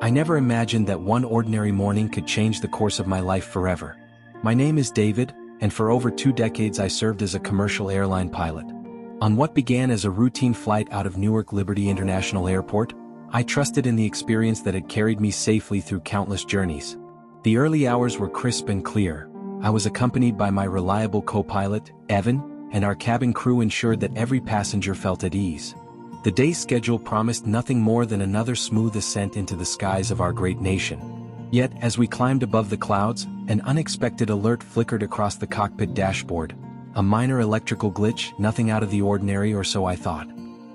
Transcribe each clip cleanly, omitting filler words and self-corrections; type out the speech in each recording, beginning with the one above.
I never imagined that one ordinary morning could change the course of my life forever. My name is David, and for over 2 decades I served as a commercial airline pilot. On what began as a routine flight out of Newark Liberty International Airport, I trusted in the experience that had carried me safely through countless journeys. The early hours were crisp and clear. I was accompanied by my reliable co-pilot, Evan, and our cabin crew ensured that every passenger felt at ease. The day's schedule promised nothing more than another smooth ascent into the skies of our great nation. Yet, as we climbed above the clouds, an unexpected alert flickered across the cockpit dashboard. A minor electrical glitch, nothing out of the ordinary, or so I thought.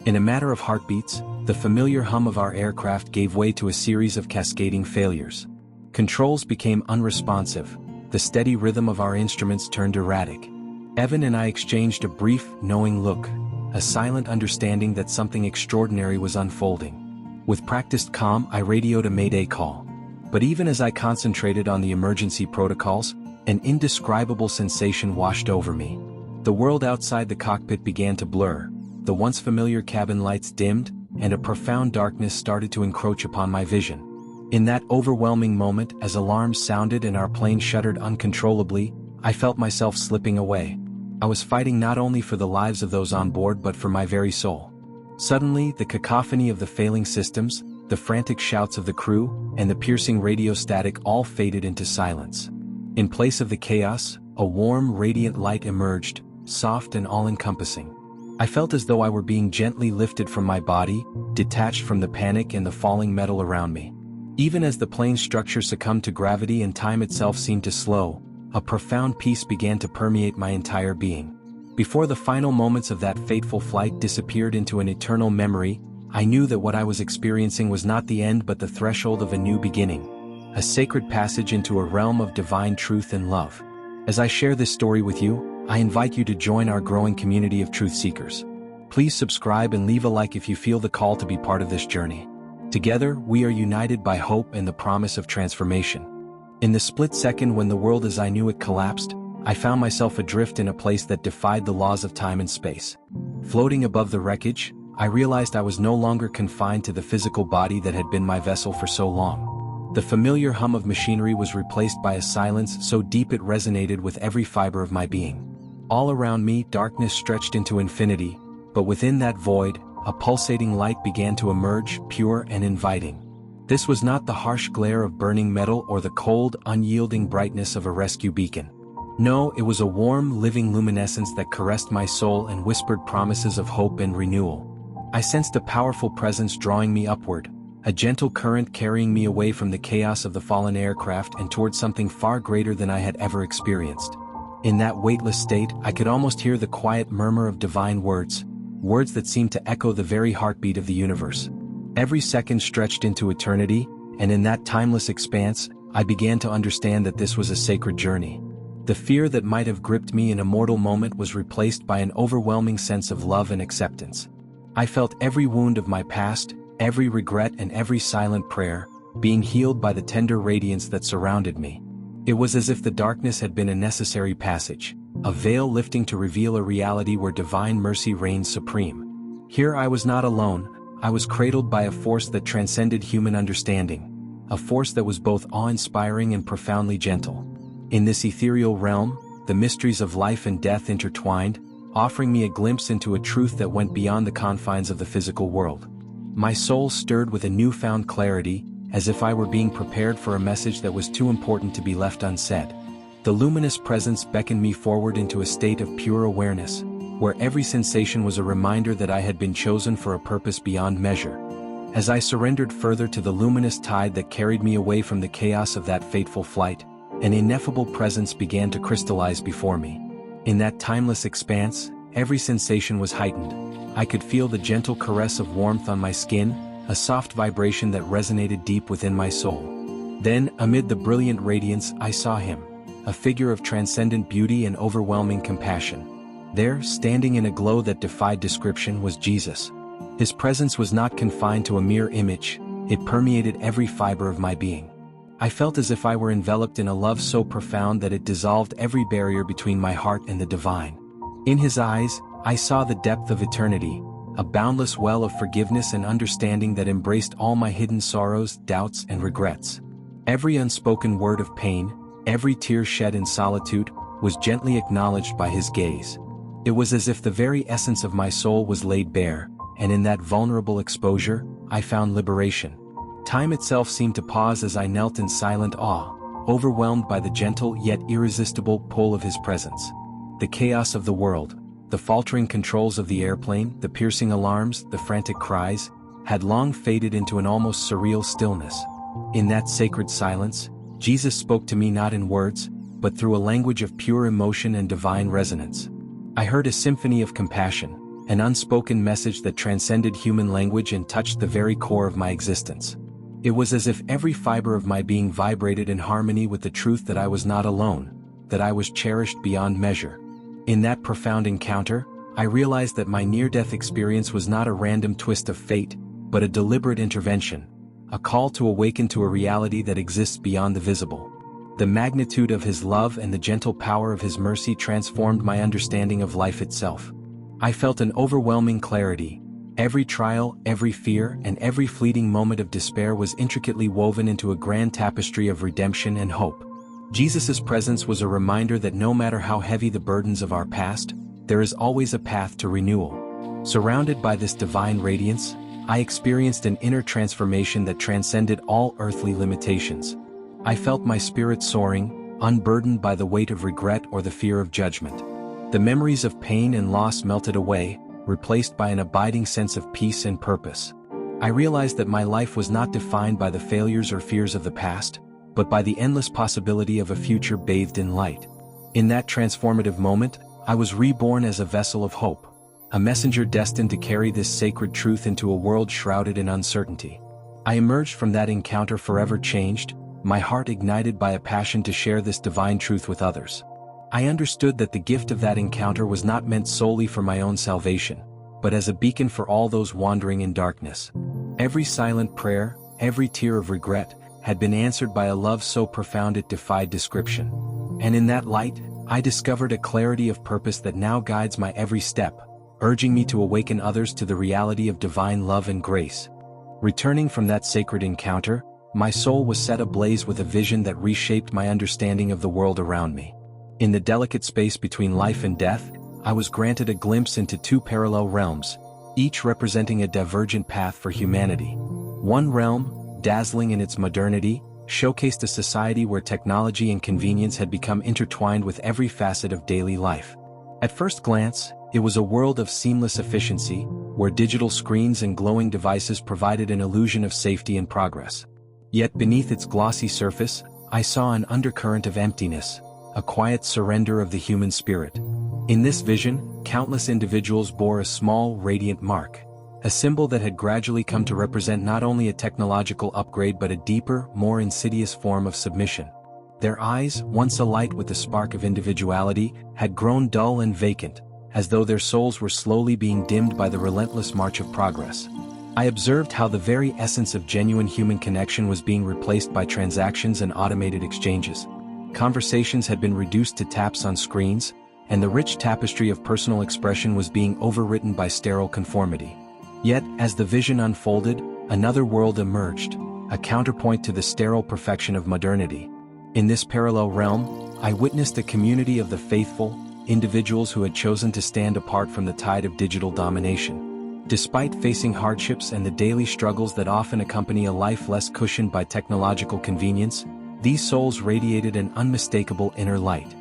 In a matter of heartbeats, the familiar hum of our aircraft gave way to a series of cascading failures. Controls became unresponsive. The steady rhythm of our instruments turned erratic. Evan and I exchanged a brief, knowing look, a silent understanding that something extraordinary was unfolding. With practiced calm, I radioed a mayday call. But even as I concentrated on the emergency protocols, an indescribable sensation washed over me. The world outside the cockpit began to blur. The once familiar cabin lights dimmed, and a profound darkness started to encroach upon my vision. In that overwhelming moment, as alarms sounded and our plane shuddered uncontrollably, I felt myself slipping away. I was fighting not only for the lives of those on board but for my very soul. Suddenly, the cacophony of the failing systems, the frantic shouts of the crew, and the piercing radio static all faded into silence. In place of the chaos, a warm, radiant light emerged, soft and all-encompassing. I felt as though I were being gently lifted from my body, detached from the panic and the falling metal around me. Even as the plane's structure succumbed to gravity and time itself seemed to slow, a profound peace began to permeate my entire being. Before the final moments of that fateful flight disappeared into an eternal memory, I knew that what I was experiencing was not the end but the threshold of a new beginning, a sacred passage into a realm of divine truth and love. As I share this story with you, I invite you to join our growing community of truth seekers. Please subscribe and leave a like if you feel the call to be part of this journey. Together, we are united by hope and the promise of transformation. In the split second when the world as I knew it collapsed, I found myself adrift in a place that defied the laws of time and space. Floating above the wreckage, I realized I was no longer confined to the physical body that had been my vessel for so long. The familiar hum of machinery was replaced by a silence so deep it resonated with every fiber of my being. All around me, darkness stretched into infinity, but within that void, a pulsating light began to emerge, pure and inviting. This was not the harsh glare of burning metal or the cold, unyielding brightness of a rescue beacon. No, it was a warm, living luminescence that caressed my soul and whispered promises of hope and renewal. I sensed a powerful presence drawing me upward, a gentle current carrying me away from the chaos of the fallen aircraft and towards something far greater than I had ever experienced. In that weightless state, I could almost hear the quiet murmur of divine words, words that seemed to echo the very heartbeat of the universe. Every second stretched into eternity, and in that timeless expanse, I began to understand that this was a sacred journey. The fear that might have gripped me in a mortal moment was replaced by an overwhelming sense of love and acceptance. I felt every wound of my past, every regret and every silent prayer, being healed by the tender radiance that surrounded me. It was as if the darkness had been a necessary passage, a veil lifting to reveal a reality where divine mercy reigned supreme. Here I was not alone, I was cradled by a force that transcended human understanding, a force that was both awe-inspiring and profoundly gentle. In this ethereal realm, the mysteries of life and death intertwined, offering me a glimpse into a truth that went beyond the confines of the physical world. My soul stirred with a newfound clarity, as if I were being prepared for a message that was too important to be left unsaid. The luminous presence beckoned me forward into a state of pure awareness, where every sensation was a reminder that I had been chosen for a purpose beyond measure. As I surrendered further to the luminous tide that carried me away from the chaos of that fateful flight, an ineffable presence began to crystallize before me. In that timeless expanse, every sensation was heightened. I could feel the gentle caress of warmth on my skin, a soft vibration that resonated deep within my soul. Then, amid the brilliant radiance, I saw him, a figure of transcendent beauty and overwhelming compassion. There, standing in a glow that defied description, was Jesus. His presence was not confined to a mere image, it permeated every fiber of my being. I felt as if I were enveloped in a love so profound that it dissolved every barrier between my heart and the divine. In his eyes, I saw the depth of eternity, a boundless well of forgiveness and understanding that embraced all my hidden sorrows, doubts, and regrets. Every unspoken word of pain, every tear shed in solitude, was gently acknowledged by his gaze. It was as if the very essence of my soul was laid bare, and in that vulnerable exposure, I found liberation. Time itself seemed to pause as I knelt in silent awe, overwhelmed by the gentle yet irresistible pull of his presence. The chaos of the world, the faltering controls of the airplane, the piercing alarms, the frantic cries, had long faded into an almost surreal stillness. In that sacred silence, Jesus spoke to me not in words, but through a language of pure emotion and divine resonance. I heard a symphony of compassion, an unspoken message that transcended human language and touched the very core of my existence. It was as if every fiber of my being vibrated in harmony with the truth that I was not alone, that I was cherished beyond measure. In that profound encounter, I realized that my near-death experience was not a random twist of fate, but a deliberate intervention, a call to awaken to a reality that exists beyond the visible. The magnitude of his love and the gentle power of his mercy transformed my understanding of life itself. I felt an overwhelming clarity. Every trial, every fear, and every fleeting moment of despair was intricately woven into a grand tapestry of redemption and hope. Jesus' presence was a reminder that no matter how heavy the burdens of our past, there is always a path to renewal. Surrounded by this divine radiance, I experienced an inner transformation that transcended all earthly limitations. I felt my spirit soaring, unburdened by the weight of regret or the fear of judgment. The memories of pain and loss melted away, replaced by an abiding sense of peace and purpose. I realized that my life was not defined by the failures or fears of the past, but by the endless possibility of a future bathed in light. In that transformative moment, I was reborn as a vessel of hope, a messenger destined to carry this sacred truth into a world shrouded in uncertainty. I emerged from that encounter forever changed, my heart ignited by a passion to share this divine truth with others. I understood that the gift of that encounter was not meant solely for my own salvation, but as a beacon for all those wandering in darkness. Every silent prayer, every tear of regret, had been answered by a love so profound it defied description. And in that light, I discovered a clarity of purpose that now guides my every step, urging me to awaken others to the reality of divine love and grace. Returning from that sacred encounter, my soul was set ablaze with a vision that reshaped my understanding of the world around me. In the delicate space between life and death, I was granted a glimpse into two parallel realms, each representing a divergent path for humanity. One realm, dazzling in its modernity, showcased a society where technology and convenience had become intertwined with every facet of daily life. At first glance, it was a world of seamless efficiency, where digital screens and glowing devices provided an illusion of safety and progress. Yet beneath its glossy surface, I saw an undercurrent of emptiness, a quiet surrender of the human spirit. In this vision, countless individuals bore a small, radiant mark, a symbol that had gradually come to represent not only a technological upgrade but a deeper, more insidious form of submission. Their eyes, once alight with the spark of individuality, had grown dull and vacant, as though their souls were slowly being dimmed by the relentless march of progress. I observed how the very essence of genuine human connection was being replaced by transactions and automated exchanges. Conversations had been reduced to taps on screens, and the rich tapestry of personal expression was being overwritten by sterile conformity. Yet, as the vision unfolded, another world emerged, a counterpoint to the sterile perfection of modernity. In this parallel realm, I witnessed a community of the faithful, individuals who had chosen to stand apart from the tide of digital domination. Despite facing hardships and the daily struggles that often accompany a life less cushioned by technological convenience, these souls radiated an unmistakable inner light.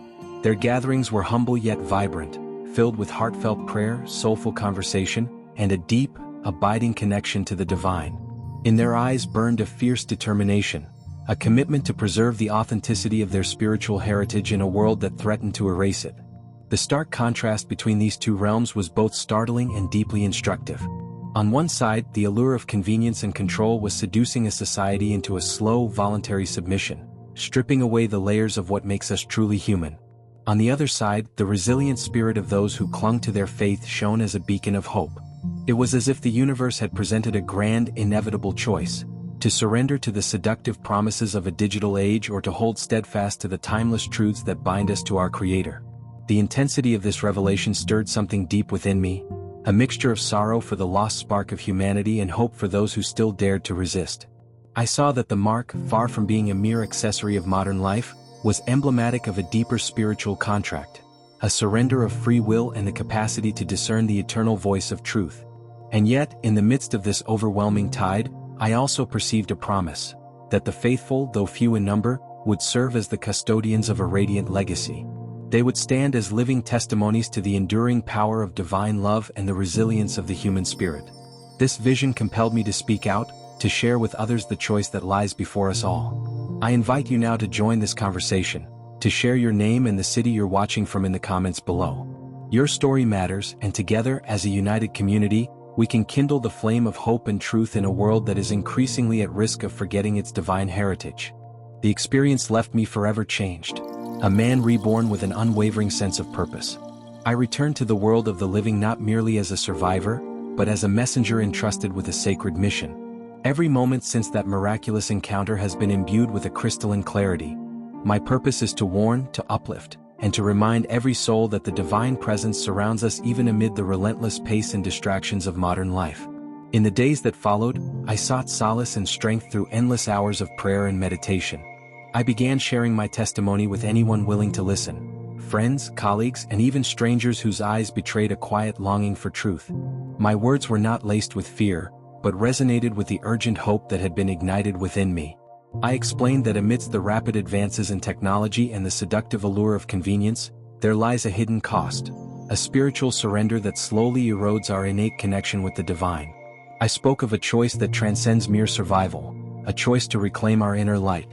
Their gatherings were humble yet vibrant, filled with heartfelt prayer, soulful conversation, and a deep, abiding connection to the divine. In their eyes burned a fierce determination, a commitment to preserve the authenticity of their spiritual heritage in a world that threatened to erase it. The stark contrast between these two realms was both startling and deeply instructive. On one side, the allure of convenience and control was seducing a society into a slow, voluntary submission, stripping away the layers of what makes us truly human. On the other side, the resilient spirit of those who clung to their faith shone as a beacon of hope. It was as if the universe had presented a grand, inevitable choice: to surrender to the seductive promises of a digital age or to hold steadfast to the timeless truths that bind us to our Creator. The intensity of this revelation stirred something deep within me, a mixture of sorrow for the lost spark of humanity and hope for those who still dared to resist. I saw that the mark, far from being a mere accessory of modern life, was emblematic of a deeper spiritual contract, a surrender of free will and the capacity to discern the eternal voice of truth. And yet, in the midst of this overwhelming tide, I also perceived a promise, that the faithful, though few in number, would serve as the custodians of a radiant legacy. They would stand as living testimonies to the enduring power of divine love and the resilience of the human spirit. This vision compelled me to speak out, to share with others the choice that lies before us all. I invite you now to join this conversation, to share your name and the city you're watching from in the comments below. Your story matters, and together, as a united community, we can kindle the flame of hope and truth in a world that is increasingly at risk of forgetting its divine heritage. The experience left me forever changed, a man reborn with an unwavering sense of purpose. I returned to the world of the living not merely as a survivor, but as a messenger entrusted with a sacred mission. Every moment since that miraculous encounter has been imbued with a crystalline clarity. My purpose is to warn, to uplift, and to remind every soul that the divine presence surrounds us even amid the relentless pace and distractions of modern life. In the days that followed, I sought solace and strength through endless hours of prayer and meditation. I began sharing my testimony with anyone willing to listen, friends, colleagues, and even strangers whose eyes betrayed a quiet longing for truth. My words were not laced with fear, but resonated with the urgent hope that had been ignited within me. I explained that amidst the rapid advances in technology and the seductive allure of convenience, there lies a hidden cost, a spiritual surrender that slowly erodes our innate connection with the divine. I spoke of a choice that transcends mere survival, a choice to reclaim our inner light.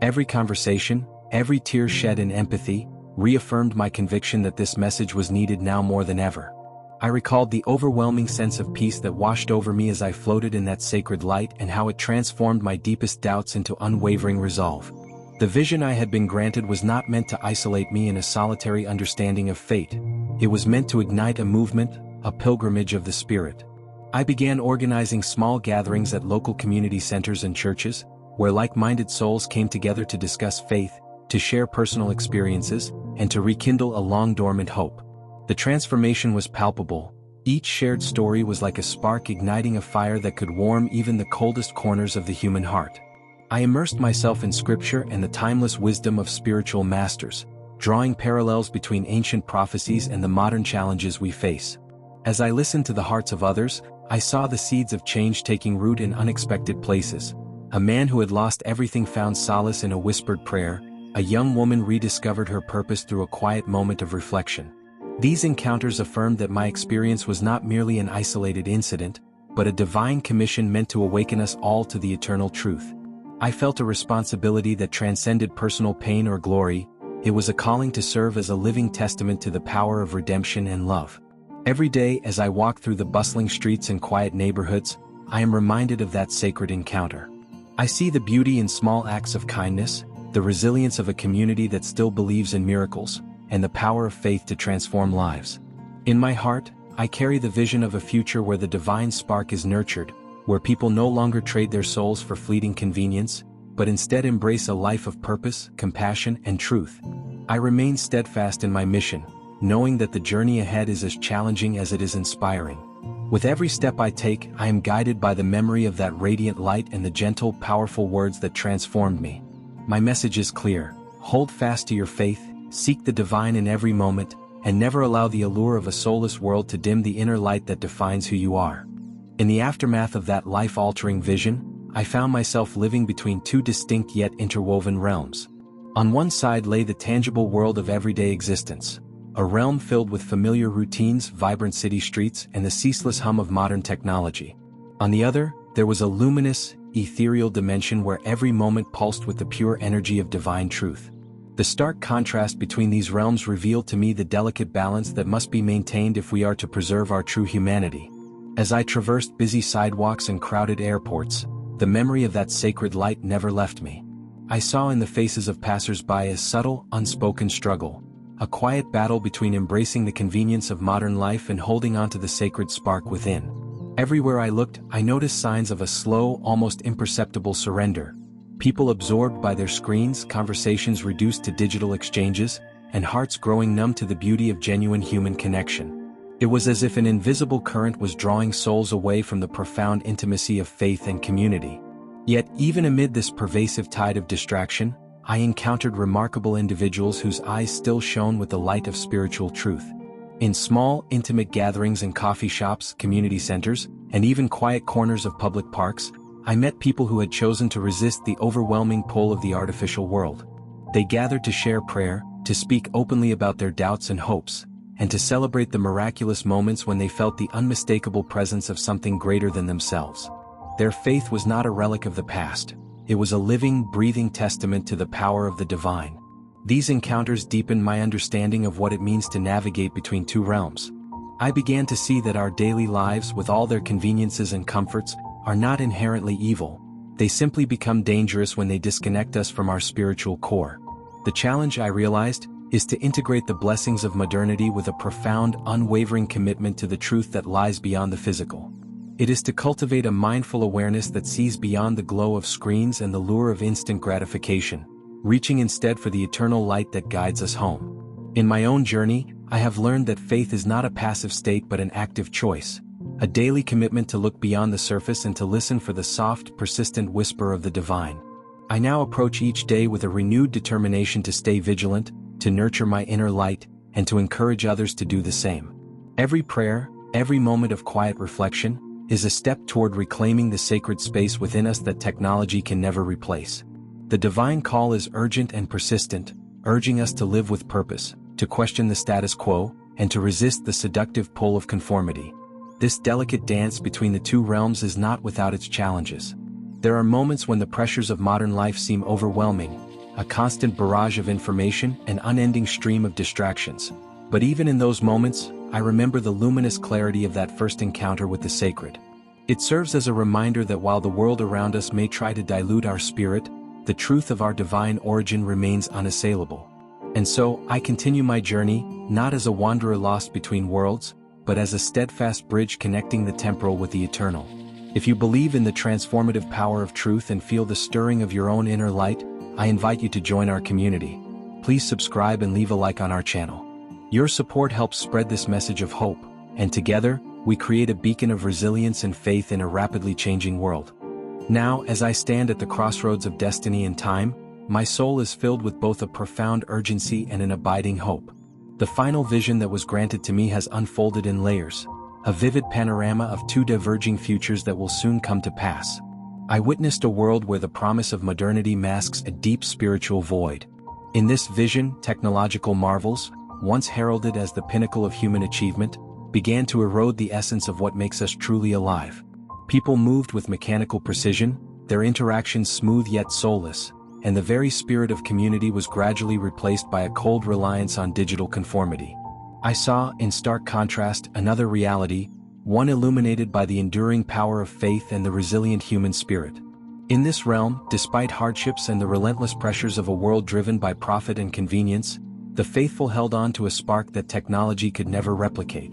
Every conversation, every tear shed in empathy, reaffirmed my conviction that this message was needed now more than ever. I recalled the overwhelming sense of peace that washed over me as I floated in that sacred light and how it transformed my deepest doubts into unwavering resolve. The vision I had been granted was not meant to isolate me in a solitary understanding of fate. It was meant to ignite a movement, a pilgrimage of the spirit. I began organizing small gatherings at local community centers and churches, where like-minded souls came together to discuss faith, to share personal experiences, and to rekindle a long-dormant hope. The transformation was palpable. Each shared story was like a spark igniting a fire that could warm even the coldest corners of the human heart. I immersed myself in scripture and the timeless wisdom of spiritual masters, drawing parallels between ancient prophecies and the modern challenges we face. As I listened to the hearts of others, I saw the seeds of change taking root in unexpected places. A man who had lost everything found solace in a whispered prayer. A young woman rediscovered her purpose through a quiet moment of reflection. These encounters affirmed that my experience was not merely an isolated incident, but a divine commission meant to awaken us all to the eternal truth. I felt a responsibility that transcended personal pain or glory. It was a calling to serve as a living testament to the power of redemption and love. Every day as I walk through the bustling streets and quiet neighborhoods, I am reminded of that sacred encounter. I see the beauty in small acts of kindness, the resilience of a community that still believes in miracles, and the power of faith to transform lives. In my heart, I carry the vision of a future where the divine spark is nurtured, where people no longer trade their souls for fleeting convenience, but instead embrace a life of purpose, compassion, and truth. I remain steadfast in my mission, knowing that the journey ahead is as challenging as it is inspiring. With every step I take, I am guided by the memory of that radiant light and the gentle, powerful words that transformed me. My message is clear: hold fast to your faith, seek the divine in every moment, and never allow the allure of a soulless world to dim the inner light that defines who you are. In the aftermath of that life-altering vision, I found myself living between two distinct yet interwoven realms. On one side lay the tangible world of everyday existence, a realm filled with familiar routines, vibrant city streets, and the ceaseless hum of modern technology. On the other, there was a luminous, ethereal dimension where every moment pulsed with the pure energy of divine truth. The stark contrast between these realms revealed to me the delicate balance that must be maintained if we are to preserve our true humanity. As I traversed busy sidewalks and crowded airports, the memory of that sacred light never left me. I saw in the faces of passers-by a subtle, unspoken struggle, a quiet battle between embracing the convenience of modern life and holding on to the sacred spark within. Everywhere I looked, I noticed signs of a slow, almost imperceptible surrender. People absorbed by their screens, conversations reduced to digital exchanges, and hearts growing numb to the beauty of genuine human connection. It was as if an invisible current was drawing souls away from the profound intimacy of faith and community. Yet, even amid this pervasive tide of distraction, I encountered remarkable individuals whose eyes still shone with the light of spiritual truth. In small, intimate gatherings in coffee shops, community centers, and even quiet corners of public parks, I met people who had chosen to resist the overwhelming pull of the artificial world. They gathered to share prayer, to speak openly about their doubts and hopes, and to celebrate the miraculous moments when they felt the unmistakable presence of something greater than themselves. Their faith was not a relic of the past. It was a living, breathing testament to the power of the divine. These encounters deepened my understanding of what it means to navigate between two realms. I began to see that our daily lives, with all their conveniences and comforts, are not inherently evil. They simply become dangerous when they disconnect us from our spiritual core. The challenge, I realized, is to integrate the blessings of modernity with a profound, unwavering commitment to the truth that lies beyond the physical. It is to cultivate a mindful awareness that sees beyond the glow of screens and the lure of instant gratification, reaching instead for the eternal light that guides us home. In my own journey, I have learned that faith is not a passive state but an active choice, a daily commitment to look beyond the surface and to listen for the soft, persistent whisper of the divine. I now approach each day with a renewed determination to stay vigilant, to nurture my inner light, and to encourage others to do the same. Every prayer, every moment of quiet reflection, is a step toward reclaiming the sacred space within us that technology can never replace. The divine call is urgent and persistent, urging us to live with purpose, to question the status quo, and to resist the seductive pull of conformity. This delicate dance between the two realms is not without its challenges. There are moments when the pressures of modern life seem overwhelming, a constant barrage of information, an unending stream of distractions. But even in those moments, I remember the luminous clarity of that first encounter with the sacred. It serves as a reminder that while the world around us may try to dilute our spirit, the truth of our divine origin remains unassailable. And so, I continue my journey, not as a wanderer lost between worlds, but as a steadfast bridge connecting the temporal with the eternal. If you believe in the transformative power of truth and feel the stirring of your own inner light, I invite you to join our community. Please subscribe and leave a like on our channel. Your support helps spread this message of hope, and together, we create a beacon of resilience and faith in a rapidly changing world. Now, as I stand at the crossroads of destiny and time, my soul is filled with both a profound urgency and an abiding hope. The final vision that was granted to me has unfolded in layers, a vivid panorama of two diverging futures that will soon come to pass. I witnessed a world where the promise of modernity masks a deep spiritual void. In this vision, technological marvels, once heralded as the pinnacle of human achievement, began to erode the essence of what makes us truly alive. People moved with mechanical precision, their interactions smooth yet soulless, and the very spirit of community was gradually replaced by a cold reliance on digital conformity. I saw, in stark contrast, another reality, one illuminated by the enduring power of faith and the resilient human spirit. In this realm, despite hardships and the relentless pressures of a world driven by profit and convenience, the faithful held on to a spark that technology could never replicate.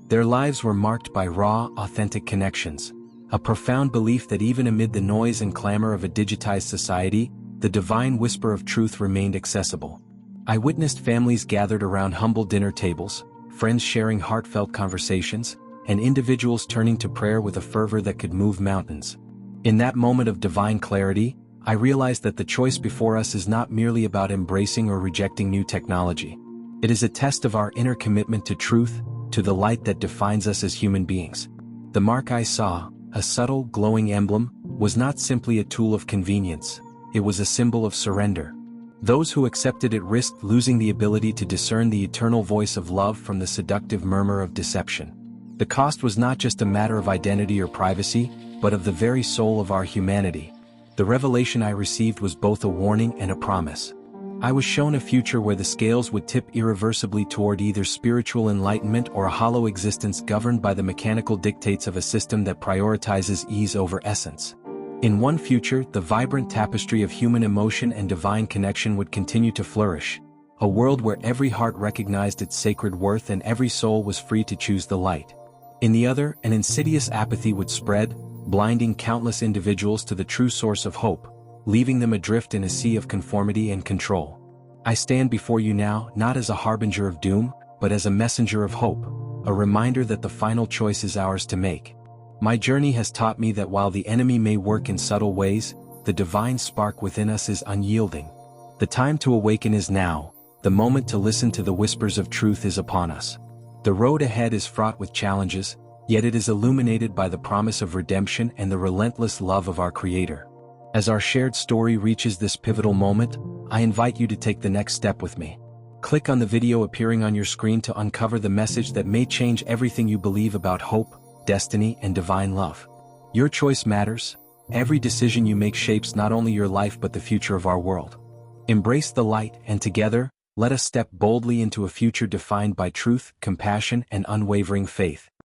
Their lives were marked by raw, authentic connections, a profound belief that even amid the noise and clamor of a digitized society, the divine whisper of truth remained accessible. I witnessed families gathered around humble dinner tables, friends sharing heartfelt conversations, and individuals turning to prayer with a fervor that could move mountains. In that moment of divine clarity, I realized that the choice before us is not merely about embracing or rejecting new technology. It is a test of our inner commitment to truth, to the light that defines us as human beings. The mark I saw, a subtle, glowing emblem, was not simply a tool of convenience. It was a symbol of surrender. Those who accepted it risked losing the ability to discern the eternal voice of love from the seductive murmur of deception. The cost was not just a matter of identity or privacy, but of the very soul of our humanity. The revelation I received was both a warning and a promise. I was shown a future where the scales would tip irreversibly toward either spiritual enlightenment or a hollow existence governed by the mechanical dictates of a system that prioritizes ease over essence. In one future, the vibrant tapestry of human emotion and divine connection would continue to flourish, a world where every heart recognized its sacred worth and every soul was free to choose the light. In the other, an insidious apathy would spread, blinding countless individuals to the true source of hope, leaving them adrift in a sea of conformity and control. I stand before you now, not as a harbinger of doom, but as a messenger of hope, a reminder that the final choice is ours to make. My journey has taught me that while the enemy may work in subtle ways, the divine spark within us is unyielding. The time to awaken is now, the moment to listen to the whispers of truth is upon us. The road ahead is fraught with challenges, yet it is illuminated by the promise of redemption and the relentless love of our Creator. As our shared story reaches this pivotal moment, I invite you to take the next step with me. Click on the video appearing on your screen to uncover the message that may change everything you believe about hope, destiny, and divine love. Your choice matters. Every decision you make shapes not only your life but the future of our world. Embrace the light, and together, let us step boldly into a future defined by truth, compassion, and unwavering faith.